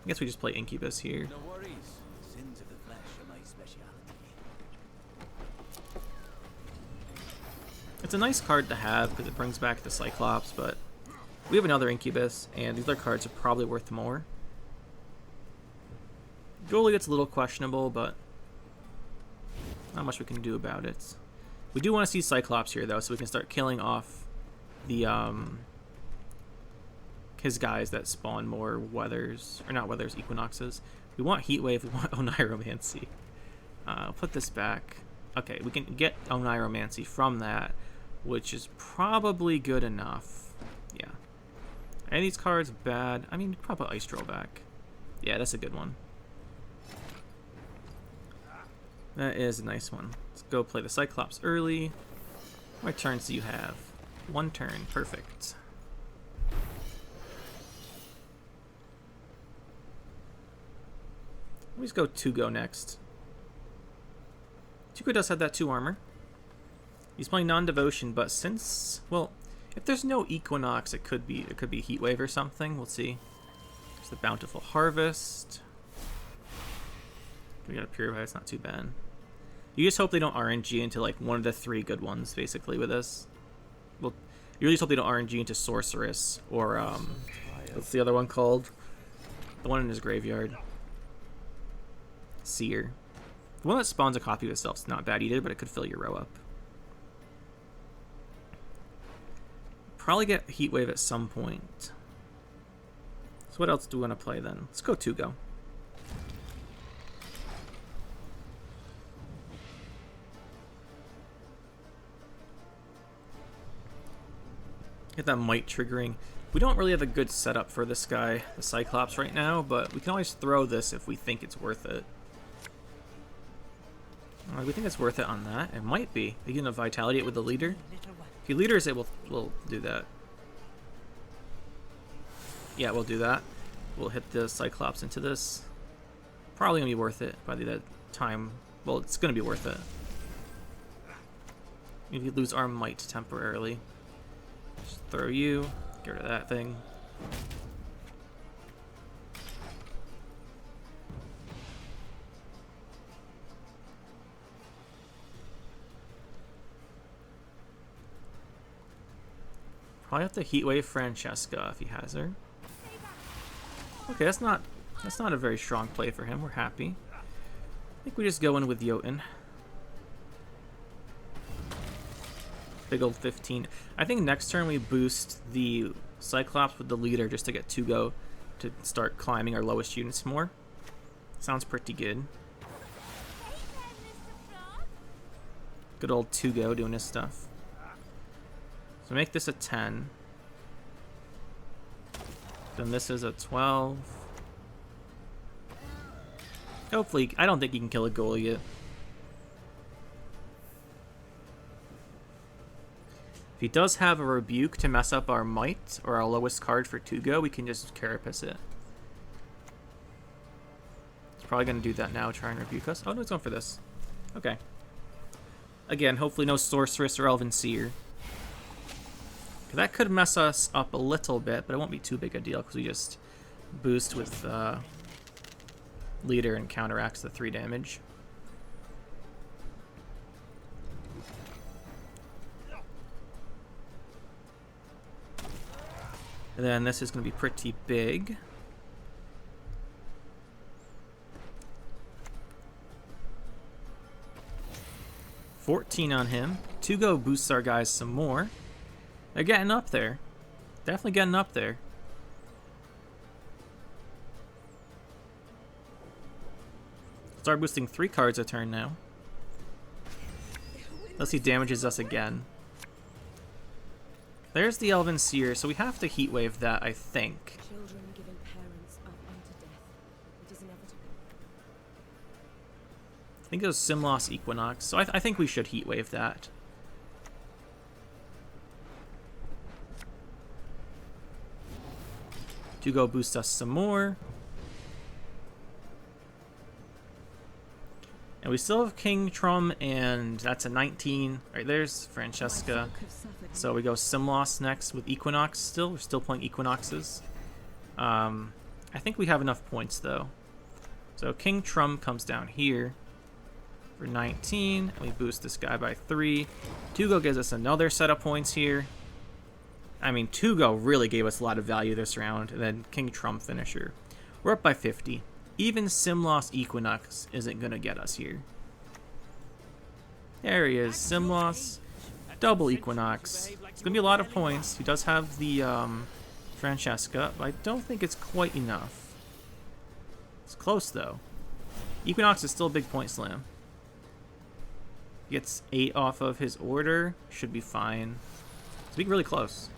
I guess we just play Incubus here. No worries. Sins of the flesh are my speciality. It's a nice card to have because it brings back the Cyclops, but we have another Incubus, and these other cards are probably worth more. Goalie gets a little questionable, but not much we can do about it. We do want to see Cyclops here, though, so we can start killing off the his guys that spawn more Weathers, or not Weathers, Equinoxes. We want Heatwave, we want Oniromancy. I'll put this back. Okay, we can get Oniromancy from that, which is probably good enough. Yeah. Are these cards bad? I mean, probably put Ice Troll back. Yeah, that's a good one. That is a nice one. Let's go play the Cyclops early. How many turns do you have? 1 turn. Perfect. Let me just go 2-go next. 2-go does have that 2 armor. He's playing non-devotion, but since, well, if there's no Equinox, it could be Heatwave or something. We'll see. There's the Bountiful Harvest. We got a Purify. It's not too bad. You just hope they don't RNG into like one of the 3 good ones, basically, with this. Well, you really just hope they don't RNG into Sorceress or what's the other one called? The one in his graveyard. Seer. The one that spawns a copy of itself is not bad either, but it could fill your row up. Probably get Heatwave at some point. So what else do we want to play then? Let's go 2-go. Get that Might triggering. We don't really have a good setup for this guy, the Cyclops, right now, but we can always throw this if we think it's worth it. We think it's worth it on that. It might be. Are you going to Vitality it with the leader? If he leaders it, we'll do that. Yeah, we'll do that. We'll hit the Cyclops into this. Probably going to be worth it by the time. Well, it's going to be worth it. If you lose our Might temporarily. Just throw you. Get rid of that thing. Probably have to Heatwave Francesca if he has her. Okay, that's not a very strong play for him. We're happy. I think we just go in with Jotun. Big old 15. I think next turn we boost the Cyclops with the leader just to get 2-go to start climbing our lowest units more. Sounds pretty good. Good old 2-go doing his stuff. So make this a 10. Then this is a 12. Hopefully, I don't think he can kill a Goliath. If he does have a Rebuke to mess up our Might, or our lowest card for 2-go, we can just Carapace it. He's probably going to do that now, try and Rebuke us. Oh no, he's going for this. Okay. Again, hopefully no Sorceress or Elven Seer. That could mess us up a little bit, but it won't be too big a deal because we just boost with Leader and counteracts the 3 damage. And then this is going to be pretty big. $14 on him. 2-go boosts our guys some more. They're getting up there. Definitely getting up there. Start boosting 3 cards a turn now. Unless he damages us again. There's the Elven Seer, so we have to heat wave that, I think. Children giving parents up unto death. It is inevitable. I think it was Simloss Equinox, so I think we should heat wave that. To go boost us some more. And we still have King Trum, and that's a 19. Right, there's Francesca. So we go Simloss next with Equinox still. We're still playing Equinoxes. I think we have enough points, though. So King Trum comes down here for 19, and we boost this guy by 3. 2-go gives us another set of points here. I mean, 2-go really gave us a lot of value this round, and then King Trum finisher. We're up by 50. Even Simloss Equinox isn't going to get us here. There he is, Simloss. Double Equinox. It's going to be a lot of points. He does have the Francesca, but I don't think it's quite enough. It's close, though. Equinox is still a big point slam. Gets 8 off of his order. Should be fine. It's being really close.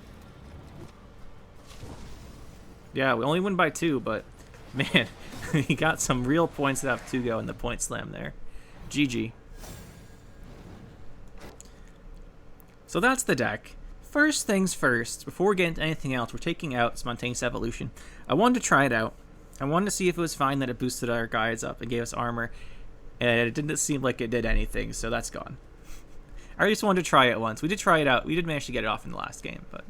Yeah, we only win by 2, but man, he got some real points that have 2-go in the point slam there. GG. So that's the deck. First things first, before we get into anything else, we're taking out Spontaneous Evolution. I wanted to try it out. I wanted to see if it was fine that it boosted our guys up and gave us armor. And it didn't seem like it did anything, so that's gone. I just wanted to try it once. We did try it out. We did manage to get it off in the last game, but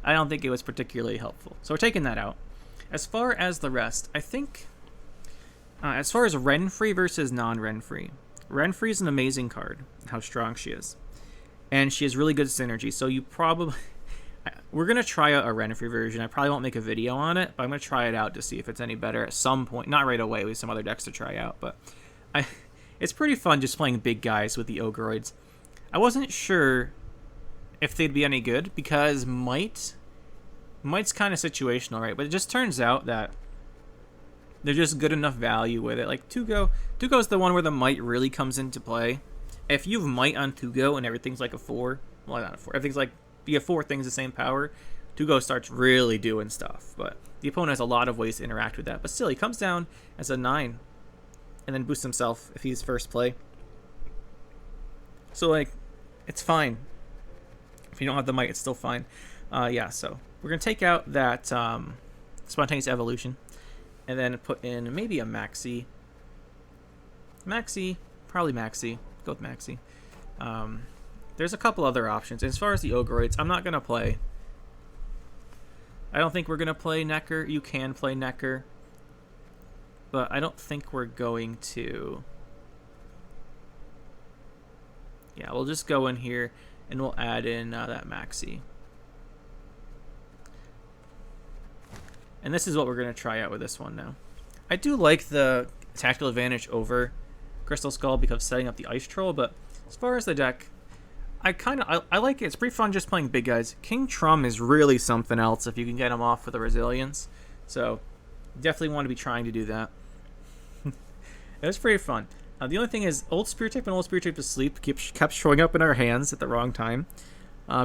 I don't think it was particularly helpful. So we're taking that out. As far as the rest, I think... as far as Renfree versus non-Renfree. Renfree is an amazing card, how strong she is. And she has really good synergy, so you probably... We're going to try out a Renfree version. I probably won't make a video on it, but I'm going to try it out to see if it's any better at some point. Not right away, we have some other decks to try out, but... It's pretty fun just playing big guys with the Ogroids. I wasn't sure if they'd be any good, because Might's kind of situational, right? But it just turns out that they're just good enough value with it. Like 2-go is the one where the Might really comes into play. If you have Might on 2-go and everything's like a 4, well, not a 4, everything's like, you have 4 things the same power, 2-go starts really doing stuff. But the opponent has a lot of ways to interact with that. But still, he comes down as a 9 and then boosts himself if he's first play. So, like, it's fine. If you don't have the Might, it's still fine. Yeah, so we're going to take out that Spontaneous Evolution and then put in maybe a Maxi. Probably Maxi. Go with Maxi. There's a couple other options. As far as the Ogroids, I'm not going to play. I don't think we're going to play Necker. You can play Necker. But I don't think we're going to. Yeah, we'll just go in here and we'll add in that Maxi. And this is what we're going to try out with this one now. I do like the tactical advantage over Crystal Skull because of setting up the Ice Troll, but as far as the deck, I like it. It's pretty fun just playing big guys. King Trum is really something else if you can get him off with a Resilience. So definitely want to be trying to do that. It was pretty fun. The only thing is, Old Spirit Type and Old Spirit Type Asleep kept showing up in our hands at the wrong time.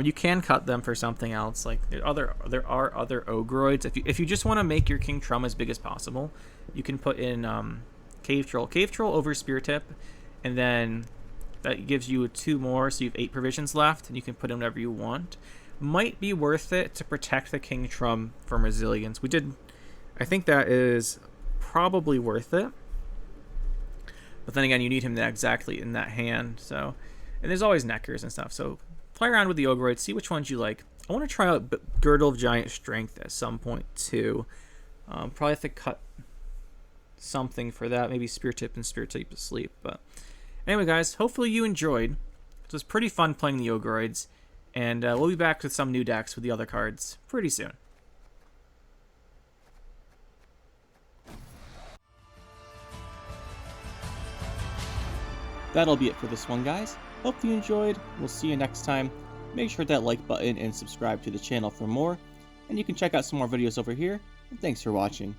You can cut them for something else. Like there are other Ogroids. If you just want to make your King Trum as big as possible, you can put in Cave Troll. Cave Troll over Spirit Tip, and then that gives you 2 more, so you have 8 provisions left, and you can put in whatever you want. Might be worth it to protect the King Trum from Resilience. I think that is probably worth it. But then again, you need him exactly in that hand, so And there's always Neckers and stuff, so play around with the Ogroids, see which ones you like. I want to try out Girdle of Giant Strength at some point too. Probably have to cut something for that, maybe Spear Tip and Spear Tip Asleep. But anyway, guys, hopefully you enjoyed. It was pretty fun playing the Ogroids, and we'll be back with some new decks with the other cards pretty soon. That'll be it for this one, guys. Hope you enjoyed. We'll see you next time. Make sure to hit that like button and subscribe to the channel for more. And you can check out some more videos over here. And thanks for watching.